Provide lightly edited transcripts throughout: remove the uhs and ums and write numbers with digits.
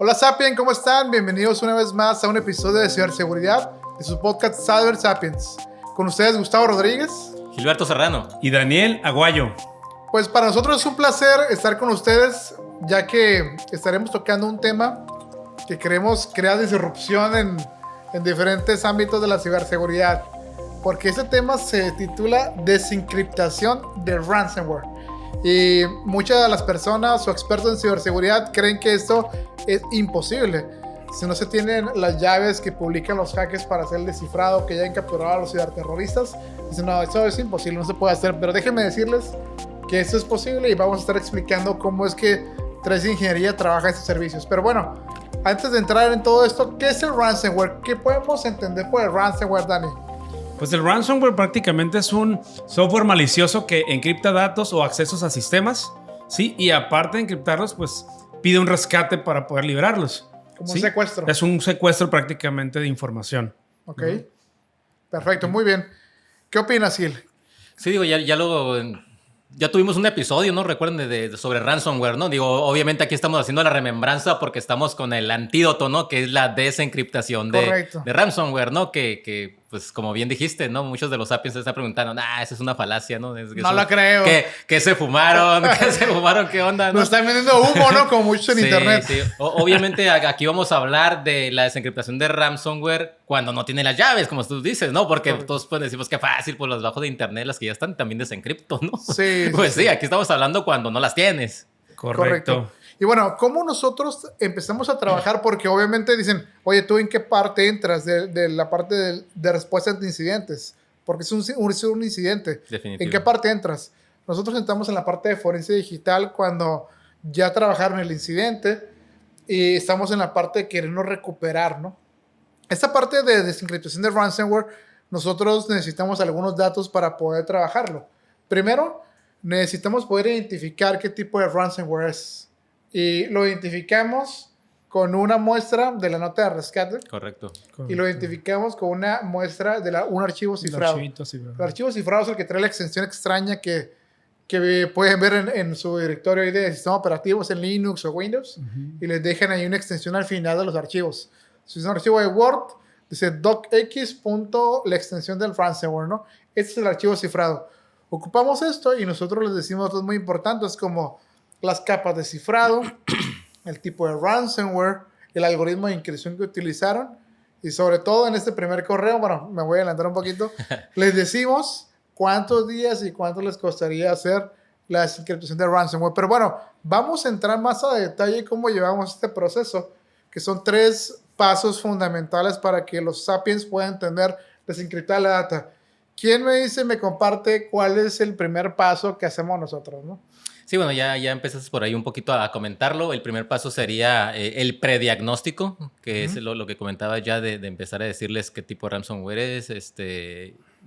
Hola Sapien, ¿cómo están? Bienvenidos una vez más a un episodio de ciberseguridad de su podcast Cyber Sapiens. Con ustedes Gustavo Rodríguez, Gilberto Serrano y Daniel Aguayo. Pues para nosotros es un placer estar con ustedes, ya que estaremos tocando un tema que queremos crear disrupción en diferentes ámbitos de la ciberseguridad. Porque este tema se titula Desencriptación de Ransomware. Y muchas de las personas o expertos en ciberseguridad creen que esto es imposible. Si no se tienen las llaves que publican los hackers para hacer el descifrado, que ya han capturado a los ciberterroristas, dicen, no, eso es imposible, no se puede hacer. Pero déjenme decirles que esto es posible y vamos a estar explicando cómo es que 3D Ingeniería trabaja estos servicios. Pero bueno, antes de entrar en todo esto, ¿qué es el ransomware? ¿Qué podemos entender por el ransomware, Dani? Pues el ransomware prácticamente es un software malicioso que encripta datos o accesos a sistemas, ¿sí? Y aparte de encriptarlos, pues pide un rescate para poder liberarlos. Como ¿sí? un secuestro. Es un secuestro prácticamente de información. Ok. Perfecto, muy bien. ¿Qué opinas, Gil? Sí, digo, ya tuvimos un episodio, ¿no? Recuerden sobre ransomware, ¿no? Digo, obviamente aquí estamos haciendo la remembranza porque estamos con el antídoto, ¿no? Que es la desencriptación de ransomware, ¿no? Que, pues, como bien dijiste, ¿no? Muchos de los sapiens se están preguntando, esa es una falacia, ¿no? No la creo. ¿Qué se fumaron? ¿Qué se fumaron? ¿Qué onda? ¿No? Nos están vendiendo humo, ¿no? Como mucho en internet. Sí. Obviamente aquí vamos a hablar de la desencriptación de ransomware cuando no tiene las llaves, como tú dices, ¿no? Porque todos pues, decimos que fácil, pues las bajo de internet, las que ya están también desencripto, ¿no? Sí. Pues sí, aquí estamos hablando cuando no las tienes. Correcto. Y bueno, ¿cómo nosotros empezamos a trabajar? Porque obviamente dicen, oye, ¿tú en qué parte entras de la parte de respuesta ante incidentes? Porque es un incidente. Definitivo. ¿En qué parte entras? Nosotros entramos en la parte de forense digital cuando ya trabajaron el incidente y estamos en la parte de querernos recuperar, ¿no? Esta parte de desencriptación de ransomware, nosotros necesitamos algunos datos para poder trabajarlo. Primero, necesitamos poder identificar qué tipo de ransomware es. Y lo identificamos con una muestra de la nota de rescate. Correcto. Y lo identificamos con una muestra de un archivo cifrado. El archivo cifrado es el que trae la extensión extraña que pueden ver en su directorio ahí de sistemas operativos en Linux o Windows. Y les dejan ahí una extensión al final de los archivos. Si es un archivo de Word, dice docx. La extensión del ransomware, ¿no? Este es el archivo cifrado. Ocupamos esto y nosotros les decimos cosas muy importantes como las capas de cifrado, el tipo de ransomware, el algoritmo de encriptación que utilizaron y sobre todo en este primer correo, bueno, me voy a adelantar un poquito, les decimos cuántos días y cuánto les costaría hacer la desencriptación de ransomware. Pero bueno, vamos a entrar más a detalle cómo llevamos este proceso, que son 3 pasos fundamentales para que los sapiens puedan entender desencriptar la data. ¿Quién me comparte cuál es el primer paso que hacemos nosotros, no? Sí, bueno, ya empezaste por ahí un poquito a comentarlo. El primer paso sería el prediagnóstico, que es lo que comentaba ya de empezar a decirles qué tipo de ransomware es,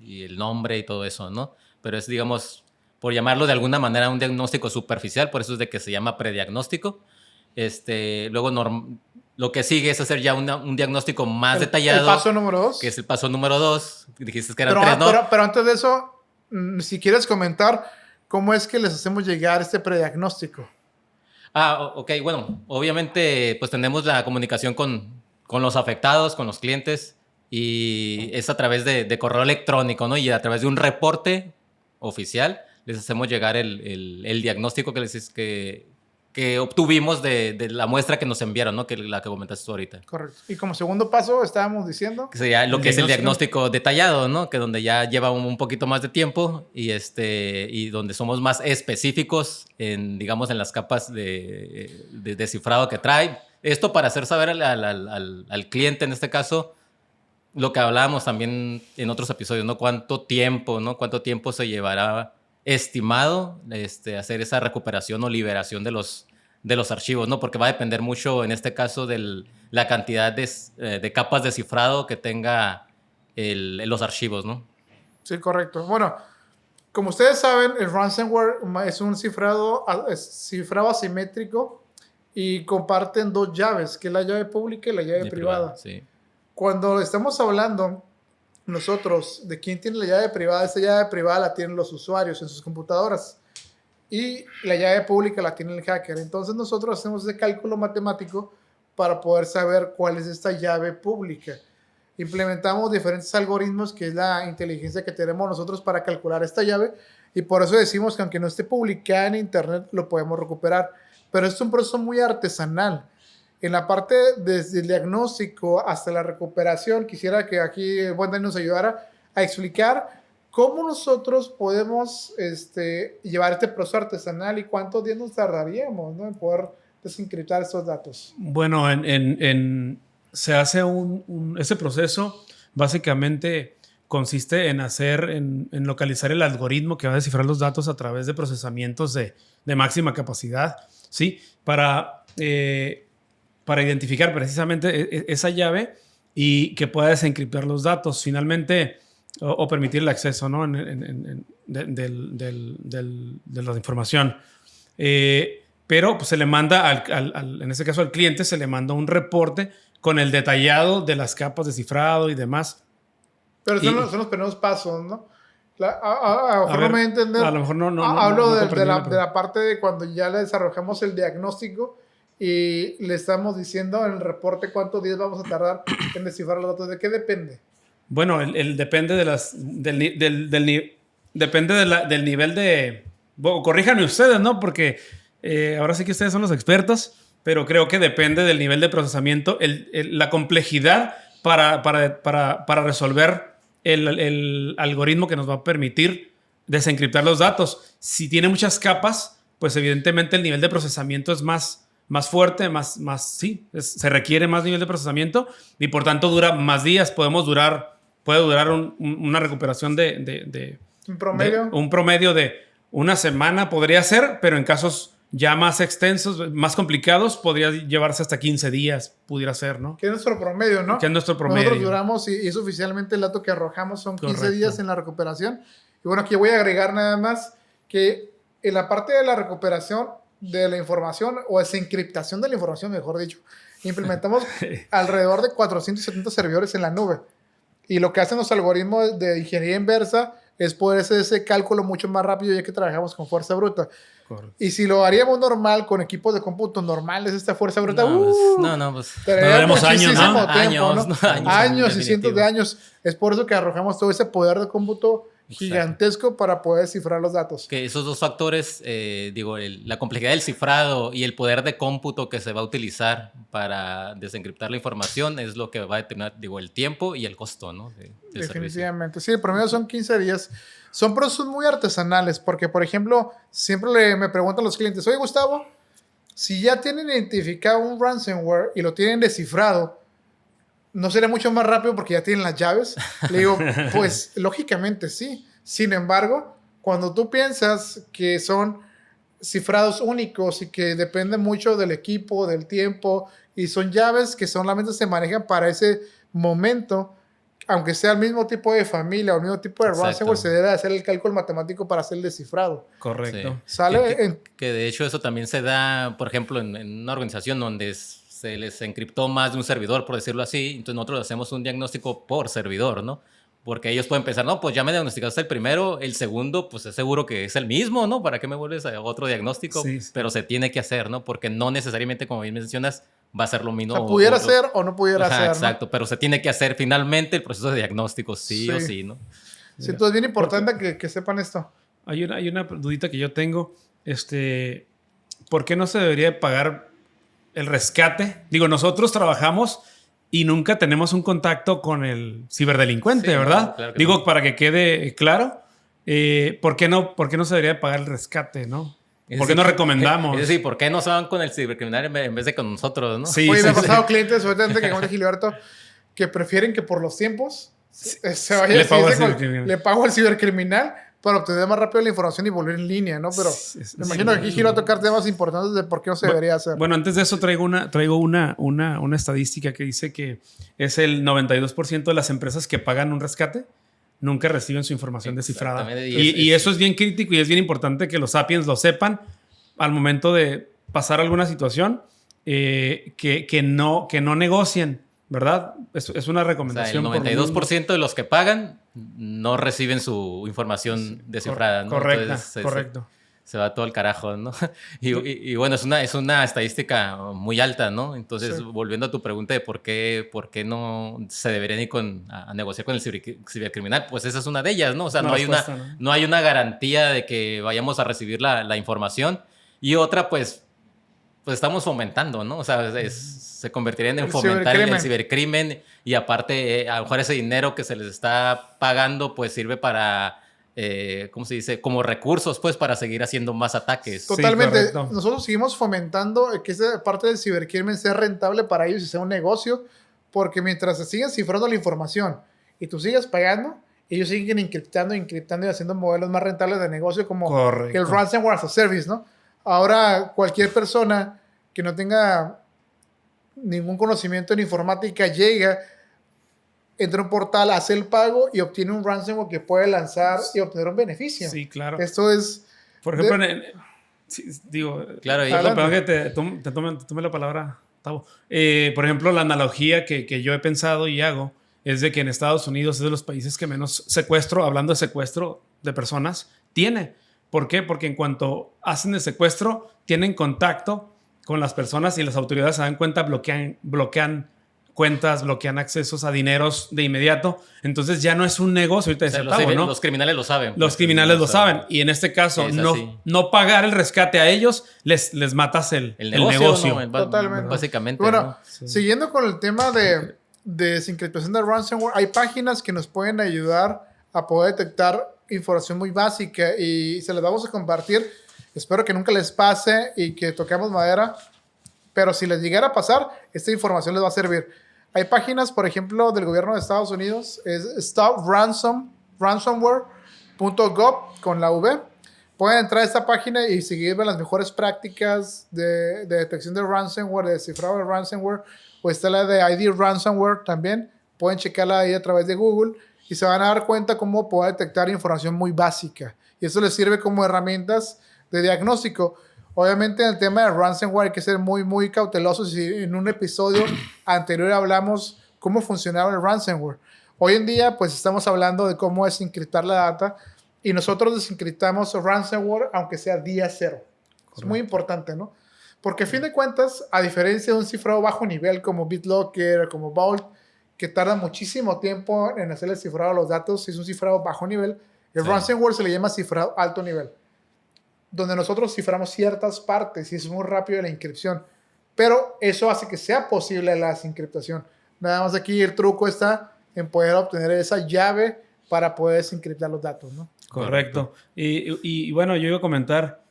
y el nombre y todo eso, ¿no? Pero es, digamos, por llamarlo de alguna manera un diagnóstico superficial, por eso es de que se llama prediagnóstico. Luego lo que sigue es hacer ya un diagnóstico más detallado. El paso número 2. Que es el paso número 2. Dijiste que eran 3, ¿no? Pero antes de eso, si quieres comentar, ¿cómo es que les hacemos llegar este prediagnóstico? Ok. Bueno, obviamente pues tenemos la comunicación con los afectados, con los clientes, y es a través de correo electrónico, ¿no? Y a través de un reporte oficial les hacemos llegar el diagnóstico que obtuvimos de la muestra que nos enviaron, ¿no? Que la que comentaste tú ahorita. Correcto. Y como segundo paso estábamos diciendo... Que sería lo que es el diagnóstico detallado, ¿no? Que donde ya lleva un poquito más de tiempo y donde somos más específicos digamos, en las capas de descifrado que trae. Esto para hacer saber al cliente, en este caso, lo que hablábamos también en otros episodios, ¿no? Cuánto tiempo se llevará estimado hacer esa recuperación o liberación de los archivos, ¿no? Porque va a depender mucho, en este caso, de la cantidad de capas de cifrado que tenga los archivos, ¿no? Sí, correcto. Bueno, como ustedes saben, el ransomware es un cifrado asimétrico y comparten 2 llaves, que es la llave pública y la llave privada. Sí. Cuando estamos hablando nosotros de quién tiene la llave privada, esta llave privada la tienen los usuarios en sus computadoras y la llave pública la tiene el hacker. Entonces nosotros hacemos ese cálculo matemático para poder saber cuál es esta llave pública. Implementamos diferentes algoritmos, que es la inteligencia que tenemos nosotros para calcular esta llave, y por eso decimos que aunque no esté publicada en internet, lo podemos recuperar. Pero es un proceso muy artesanal. En la parte desde el diagnóstico hasta la recuperación, quisiera que aquí Buen Dani nos ayudara a explicar cómo nosotros podemos llevar este proceso artesanal y cuántos días nos tardaríamos, ¿no?, en poder desencriptar estos datos. Bueno, se hace ese proceso básicamente consiste en localizar el algoritmo que va a descifrar los datos a través de procesamientos de máxima capacidad, ¿sí? Para identificar precisamente esa llave y que pueda desencriptar los datos finalmente o permitir el acceso, ¿no?, de la información. Pero pues, se le manda, en este caso al cliente, se le manda un reporte con el detallado de las capas de cifrado y demás. Pero son los primeros pasos, ¿no? A lo mejor no me voy a entender. A lo mejor no. Hablo de la parte de cuando ya le desarrollamos el diagnóstico y le estamos diciendo en el reporte cuántos días vamos a tardar en descifrar los datos. ¿De qué depende? Bueno, depende del nivel de... Bueno, corríjanme ustedes, ¿no? Porque ahora sí que ustedes son los expertos, pero creo que depende del nivel de procesamiento, la complejidad para resolver el algoritmo que nos va a permitir desencriptar los datos. Si tiene muchas capas, pues evidentemente el nivel de procesamiento es más fuerte, se requiere más nivel de procesamiento y por tanto dura más días. Puede durar una recuperación de ¿un promedio? Un promedio de una semana podría ser, pero en casos ya más extensos, más complicados, podría llevarse hasta 15 días, pudiera ser, ¿no? Que es nuestro promedio, ¿no? Que es nuestro promedio. Nosotros duramos, y es oficialmente el dato que arrojamos, son 15 Correcto. días en la recuperación. Y bueno, aquí voy a agregar nada más que en la parte de la recuperación de la información, o desencriptación de la información, mejor dicho, implementamos alrededor de 470 servidores en la nube. Y lo que hacen los algoritmos de ingeniería inversa es poder hacer ese cálculo mucho más rápido, ya que trabajamos con fuerza bruta. Correcto. Y si lo haríamos normal, con equipos de cómputo normales, esta fuerza bruta, pues tenemos años, ¿no? Años y cientos de años. Es por eso que arrojamos todo ese poder de cómputo gigantesco para poder descifrar los datos. Que esos dos factores, la complejidad del cifrado y el poder de cómputo que se va a utilizar para desencriptar la información es lo que va a determinar, el tiempo y el costo, ¿no? Definitivamente. Sí, el promedio son 15 días. Son procesos muy artesanales porque, por ejemplo, siempre me preguntan los clientes, oye, Gustavo, si ya tienen identificado un ransomware y lo tienen descifrado, ¿no sería mucho más rápido porque ya tienen las llaves? Le digo, pues lógicamente sí. Sin embargo, cuando tú piensas que son cifrados únicos y que dependen mucho del equipo, del tiempo, y son llaves que solamente se manejan para ese momento, aunque sea el mismo tipo de familia o el mismo tipo de ransomware, se debe hacer el cálculo matemático para hacer el descifrado. Correcto. Sí. ¿Sale? Que de hecho eso también se da, por ejemplo, en una organización donde se les encriptó más de un servidor, por decirlo así, entonces nosotros hacemos un diagnóstico por servidor, ¿no? Porque ellos pueden pensar, no, pues ya me diagnosticaste el primero, el segundo, pues es seguro que es el mismo, ¿no? ¿Para qué me vuelves a otro diagnóstico? Sí. Pero se tiene que hacer, ¿no? Porque no necesariamente, como bien mencionas, va a ser lo mismo. O sea, pudiera ser o no pudiera ser, exacto, ¿no? Pero se tiene que hacer finalmente el proceso de diagnóstico, sí o sí, ¿no? Sí, entonces es bien importante que sepan esto. Hay una dudita que yo tengo, ¿por qué no se debería pagar el rescate? Digo, nosotros trabajamos y nunca tenemos un contacto con el ciberdelincuente, ¿verdad? Claro Digo, no. Para que quede claro, ¿por qué no se debería pagar el rescate, no? ¿Por qué no recomendamos? Es decir, ¿por qué no se van con el cibercriminal en vez de con nosotros, no? Sí, oye, me ha pasado clientes, sueltamente, que como dice Gilberto, que prefieren que por los tiempos se vaya le pago al cibercriminal para obtener más rápido la información y volver en línea, ¿no? Pero me imagino que aquí Gil va a tocar temas importantes de por qué no se debería hacer. Bueno, antes de eso traigo una estadística que dice que es el 92% de las empresas que pagan un rescate nunca reciben su información descifrada. Y eso es bien crítico y es bien importante que los sapiens lo sepan al momento de pasar alguna situación, que no negocien, ¿verdad? Es una recomendación. O sea, el 92% de los que pagan no reciben su información descifrada, ¿no? Correcto. se va todo el carajo, ¿no? Y bueno, es una estadística muy alta, ¿no? Entonces, sí, volviendo a tu pregunta de por qué no se deberían ir a negociar con el cibercriminal, pues esa es una de ellas, ¿no? O sea, no hay una garantía de que vayamos a recibir la información. Y otra, pues estamos fomentando, ¿no? O sea, se convertiría en fomentar el cibercrimen y aparte, a lo mejor ese dinero que se les está pagando, pues sirve para... ¿cómo se dice? Como recursos, pues, para seguir haciendo más ataques. Totalmente. Sí, nosotros seguimos fomentando que esa parte del cibercrimen sea rentable para ellos y sea un negocio, porque mientras se sigan cifrando la información y tú sigas pagando, ellos siguen encriptando y haciendo modelos más rentables de negocio como el ransomware as a service, ¿no? Ahora, cualquier persona que no tenga ningún conocimiento en informática llega, entra a un portal, hace el pago y obtiene un ransomware que puede lanzar y obtener un beneficio. Sí, claro. Esto es... Por ejemplo, claro, perdón que te tome la palabra, Tavo. Por ejemplo, la analogía que yo he pensado y hago es de que en Estados Unidos es de los países que menos secuestro, hablando de secuestro de personas, tiene. ¿Por qué? Porque en cuanto hacen el secuestro, tienen contacto con las personas y las autoridades se dan cuenta, bloquean cuentas, bloquean accesos a dineros de inmediato. Entonces ya no es un negocio. Ahorita los criminales lo saben. Los criminales lo saben. Y en este caso, no pagar el rescate a ellos, les matas el negocio. No, totalmente. Básicamente. Bueno, ¿no? Siguiendo con el tema de desencriptación de ransomware, hay páginas que nos pueden ayudar a poder detectar información muy básica y se las vamos a compartir. Espero que nunca les pase y que toquemos madera, pero si les llegara a pasar, esta información les va a servir. Hay páginas, por ejemplo, del gobierno de Estados Unidos, es stopransomware.gov con la V. Pueden entrar a esta página y seguir las mejores prácticas de detección de ransomware, de descifrado de ransomware, o está la de ID Ransomware también. Pueden checarla ahí a través de Google y se van a dar cuenta cómo poder detectar información muy básica. Y eso les sirve como herramientas de diagnóstico. Obviamente en el tema de ransomware hay que ser muy, muy cautelosos. Y en un episodio anterior hablamos cómo funcionaba el ransomware. Hoy en día pues estamos hablando de cómo desencriptar la data y nosotros desencriptamos ransomware aunque sea día cero. Correcto. Es muy importante, ¿no? Porque a fin de cuentas, a diferencia de un cifrado bajo nivel como BitLocker, como Vault, que tarda muchísimo tiempo en hacer el cifrado de los datos, si es un cifrado bajo nivel, el ransomware se le llama cifrado alto nivel, donde nosotros ciframos ciertas partes y es muy rápido la encripción. Pero eso hace que sea posible la desencriptación. Nada más aquí el truco está en poder obtener esa llave para poder desencriptar los datos, ¿no? Correcto. Y bueno, yo iba a comentar,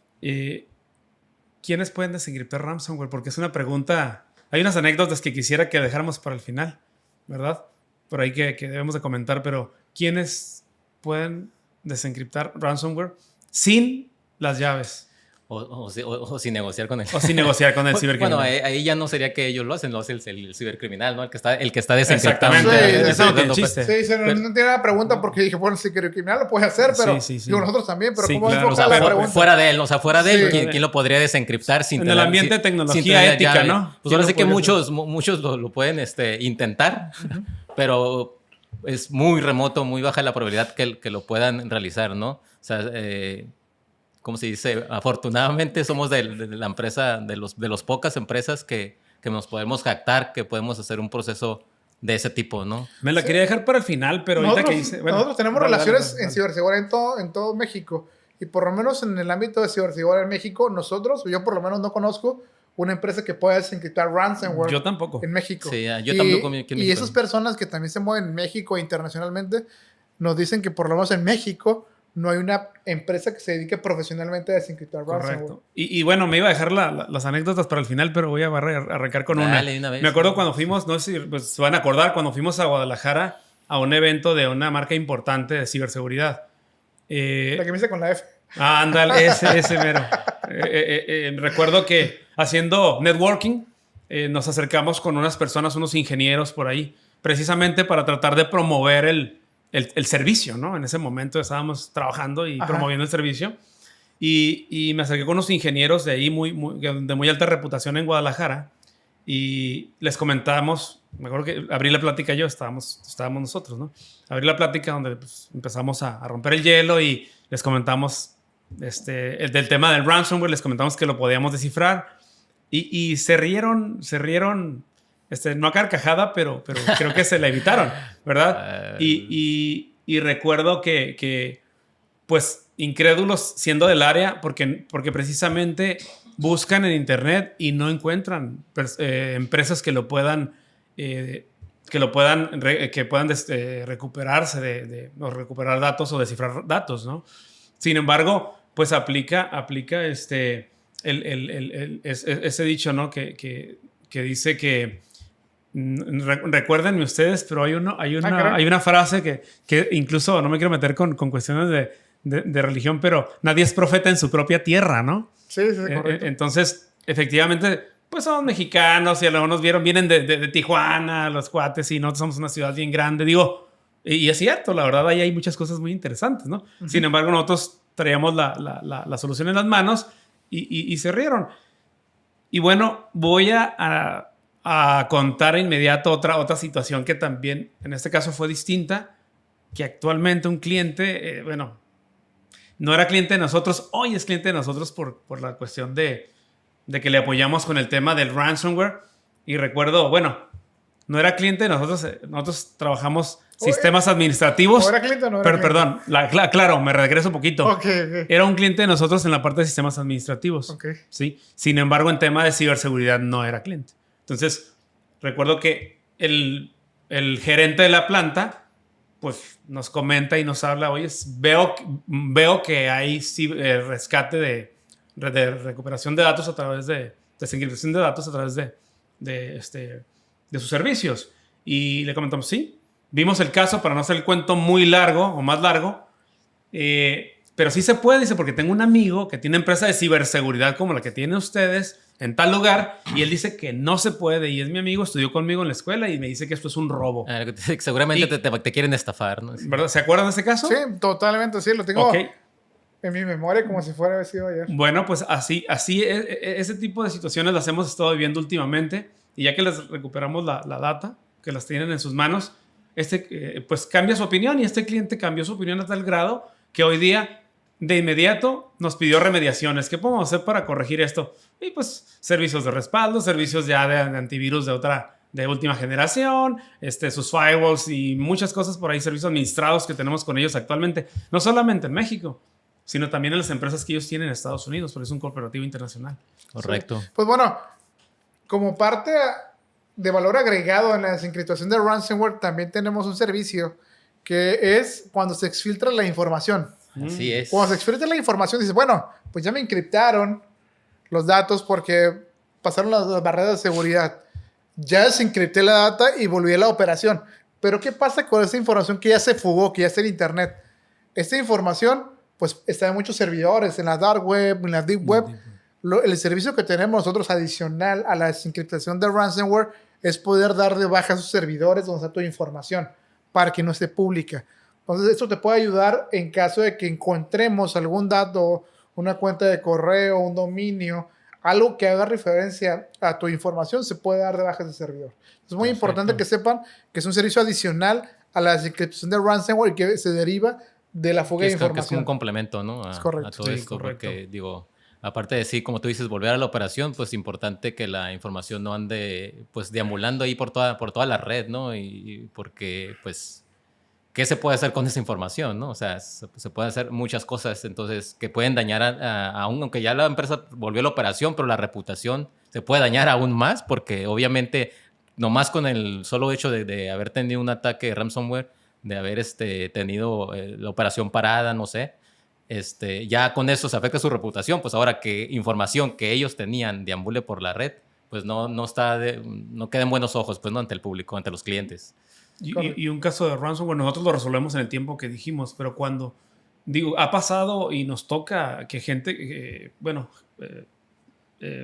¿quiénes pueden desencriptar ransomware? Porque es una pregunta, hay unas anécdotas que quisiera que dejáramos para el final, ¿verdad? Por ahí que debemos de comentar, pero ¿quiénes pueden desencriptar ransomware sin las llaves? O sin negociar con él. O sin negociar con el cibercriminal. Bueno, ahí ya no sería que ellos lo hacen, lo hace el cibercriminal, ¿no? El que está desencriptando. Exactamente. Eso no tiene chiste. Sí, no tiene la pregunta porque dije, bueno, el cibercriminal lo puede hacer, pero digo, nosotros también, pero ¿cómo enfocar la pregunta? Fuera de él, o sea, fuera de él, ¿quién lo podría desencriptar sin en el ambiente de tecnología ética, ¿no? Pues ahora sí que muchos lo pueden intentar, pero es muy remoto, muy baja la probabilidad que lo puedan realizar, ¿no? O sea, ¿cómo se dice? Afortunadamente somos de la empresa, de los pocas empresas que nos podemos jactar, que podemos hacer un proceso de ese tipo, ¿no? Me la quería dejar para el final, pero ahorita que dice... Bueno, nosotros tenemos relaciones en ciberseguridad en todo México. Y por lo menos en el ámbito de ciberseguridad en México, yo por lo menos no conozco una empresa que pueda desencriptar ransomware. Yo tampoco. En México. Sí, yo tampoco. Y esas personas que también se mueven en México e internacionalmente nos dicen que por lo menos en México no hay una empresa que se dedique profesionalmente a desencriptar ransomware. Correcto. Y bueno, me iba a dejar las anécdotas para el final, pero voy a arrancar con una vez. Me acuerdo cuando fuimos, no sé si pues, se van a acordar, cuando fuimos a Guadalajara a un evento de una marca importante de ciberseguridad. La que me hice con la F. Ándale, ese mero. Recuerdo que haciendo networking nos acercamos con unas personas, unos ingenieros por ahí, precisamente para tratar de promover el servicio, ¿no? En ese momento estábamos trabajando y promoviendo el servicio. Y me acerqué con unos ingenieros de ahí de muy alta reputación en Guadalajara y les comentamos, me acuerdo que abrí la plática yo, estábamos nosotros, ¿no? Abrí la plática donde pues, empezamos a romper el hielo y les comentamos del tema del ransomware, les comentamos que lo podíamos descifrar y se rieron, no a carcajada, pero creo que se la evitaron, ¿verdad? Y recuerdo que, pues, incrédulos siendo del área, porque precisamente buscan en internet y no encuentran empresas que puedan recuperarse o recuperar datos o descifrar datos, ¿no? Sin embargo, pues aplica ese dicho, ¿no? Que dice que recuérdenme ustedes, pero hay una frase que incluso no me quiero meter con cuestiones de religión, pero nadie es profeta en su propia tierra, ¿no? Sí, correcto. Entonces, efectivamente, pues somos mexicanos y algunos vienen de Tijuana, los cuates, y nosotros somos una ciudad bien grande. Digo, y es cierto, la verdad, ahí hay muchas cosas muy interesantes, ¿no? Uh-huh. Sin embargo, nosotros traíamos la solución en las manos y se rieron. Y bueno, voy a contar de inmediato otra situación que también, en este caso, fue distinta, que actualmente un cliente, no era cliente de nosotros, hoy es cliente de nosotros por la cuestión de que le apoyamos con el tema del ransomware. Y recuerdo, no era cliente de nosotros trabajamos sistemas administrativos. ¿No era cliente o no era cliente? Perdón, claro, me regreso un poquito. Okay. Era un cliente de nosotros en la parte de sistemas administrativos. Okay. ¿Sí? Sin embargo, en tema de ciberseguridad no era cliente. Entonces, recuerdo que el gerente de la planta pues nos comenta y nos habla, oye, veo que hay rescate de recuperación de datos a través de desencriptación de datos a través de sus servicios. Y le comentamos, sí, vimos el caso, para no hacer el cuento muy largo o más largo, pero sí se puede, dice, porque tengo un amigo que tiene empresa de ciberseguridad como la que tienen ustedes en tal lugar, y él dice que no se puede, y es mi amigo, estudió conmigo en la escuela y me dice que esto es un robo. Seguramente te quieren estafar, ¿no? ¿Verdad? ¿Se acuerdan de ese caso? Sí, totalmente, sí, lo tengo en mi memoria como si fuera sido ayer. Bueno, pues así ese tipo de situaciones las hemos estado viviendo últimamente, y ya que les recuperamos la data, que las tienen en sus manos, pues cambia su opinión, y este cliente cambió su opinión a tal grado que hoy día de inmediato nos pidió remediaciones. ¿Qué podemos hacer para corregir esto? Y pues servicios de respaldo, servicios ya de antivirus de última generación, sus firewalls y muchas cosas por ahí, servicios administrados que tenemos con ellos actualmente. No solamente en México, sino también en las empresas que ellos tienen en Estados Unidos, porque es un corporativo internacional. Correcto. Sí. Pues como parte de valor agregado en la desencriptación de ransomware, también tenemos un servicio que es cuando se exfiltra la información. Así es. Cuando se exfiltra la información, dices, pues ya me encriptaron los datos porque pasaron las barreras de seguridad. Ya desencripté la data y volví a la operación. Pero ¿qué pasa con esa información que ya se fugó, que ya está en internet? Esta información, pues, está en muchos servidores, en la dark web, en la deep web. El servicio que tenemos nosotros adicional a la desencriptación de ransomware es poder dar de baja a esos servidores donde está tu información para que no esté pública. Entonces, esto te puede ayudar en caso de que encontremos algún dato, una cuenta de correo, un dominio, algo que haga referencia a tu información, se puede dar de baja ese servidor. Es muy importante que sepan que es un servicio adicional a la desencriptación de ransomware y que se deriva de la fuga de información. Que es como un complemento, ¿no? Es correcto. A todo esto, porque, aparte de sí, como tú dices, volver a la operación, pues es importante que la información no ande, pues, deambulando ahí por toda la red, ¿no? Y porque, pues, ¿qué se puede hacer con esa información, no? O sea, se pueden hacer muchas cosas, entonces, que pueden dañar aunque ya la empresa volvió a la operación, pero la reputación se puede dañar aún más, porque obviamente, nomás con el solo hecho de haber tenido un ataque de ransomware, de haber tenido la operación parada, no sé, ya con eso se afecta su reputación, pues ahora que información que ellos tenían deambule por la red, pues no queda en buenos ojos, pues, ¿no? Ante el público, ante los clientes. Y un caso de ransomware, nosotros lo resolvemos en el tiempo que dijimos, pero cuando, ha pasado y nos toca que gente,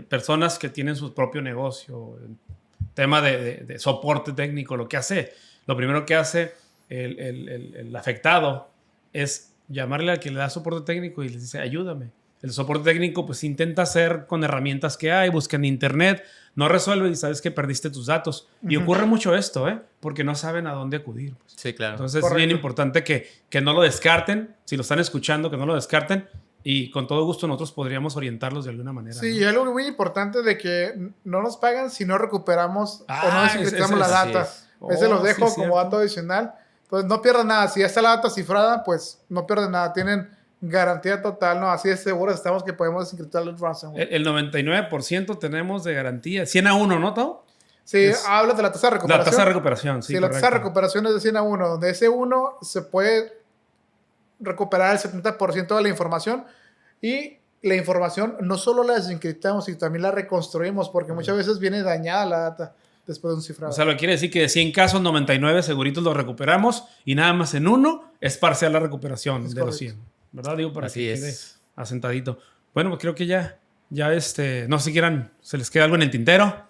personas que tienen su propio negocio, tema de soporte técnico, lo primero que hace el afectado es llamarle al que le da soporte técnico y les dice, ayúdame. El soporte técnico pues intenta hacer con herramientas que hay, busca en internet, no resuelve y sabes que perdiste tus datos. Uh-huh. Y ocurre mucho esto, porque no saben a dónde acudir. Pues. Sí, claro. Entonces es bien importante que no lo descarten, si lo están escuchando, que no lo descarten y con todo gusto nosotros podríamos orientarlos de alguna manera. Sí, ¿no? y algo muy importante de que no nos pagan si no recuperamos o no desencriptamos la data. Ese los dejo como dato adicional. Pues no pierdan nada. Si ya está la data cifrada, pues no pierden nada. Tienen garantía total, ¿no? Así de seguros estamos que podemos desencriptar el ransomware. El 99% tenemos de garantía. 100 a 1, ¿no, Tao? Sí, hablas de la tasa de recuperación. La tasa de recuperación, sí, la tasa de recuperación es de 100 a 1. Donde ese 1 se puede recuperar el 70% de la información. Y la información no solo la desencriptamos, sino también la reconstruimos, porque muchas veces viene dañada la data después de un cifrado. O sea, lo quiere decir que de 100 casos, 99 seguritos los recuperamos y nada más en uno es parcial la recuperación de los 100. ¿Verdad? Digo, para que quede asentadito. Bueno, pues creo que ya no sé si quieran, ¿se les queda algo en el tintero?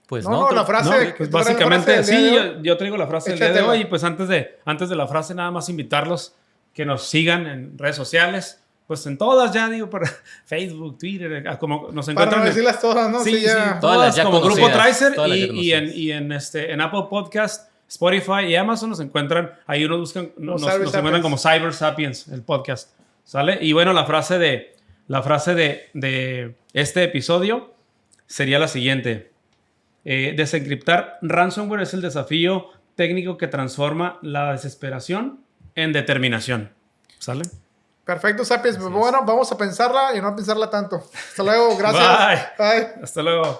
Pues no, la frase. Pues básicamente, sí, yo traigo la frase del día de hoy. Y pues antes de la frase, nada más invitarlos que nos sigan en redes sociales. Pues en todas ya, digo, por Facebook, Twitter, como nos encuentran. Para decirlas todas, ¿no? Sí, ya. Todas como Grupo Tricer y en Apple Podcast, Spotify y Amazon nos encuentran. Ahí nos encuentran como Cyber Sapiens, el podcast. ¿Sale? Y bueno, la frase de este episodio sería la siguiente. Desencriptar ransomware es el desafío técnico que transforma la desesperación en determinación. ¿Sale? Perfecto, Sapiens. Bueno, vamos a pensarla y no a pensarla tanto. Hasta luego. Gracias. Bye. Hasta luego.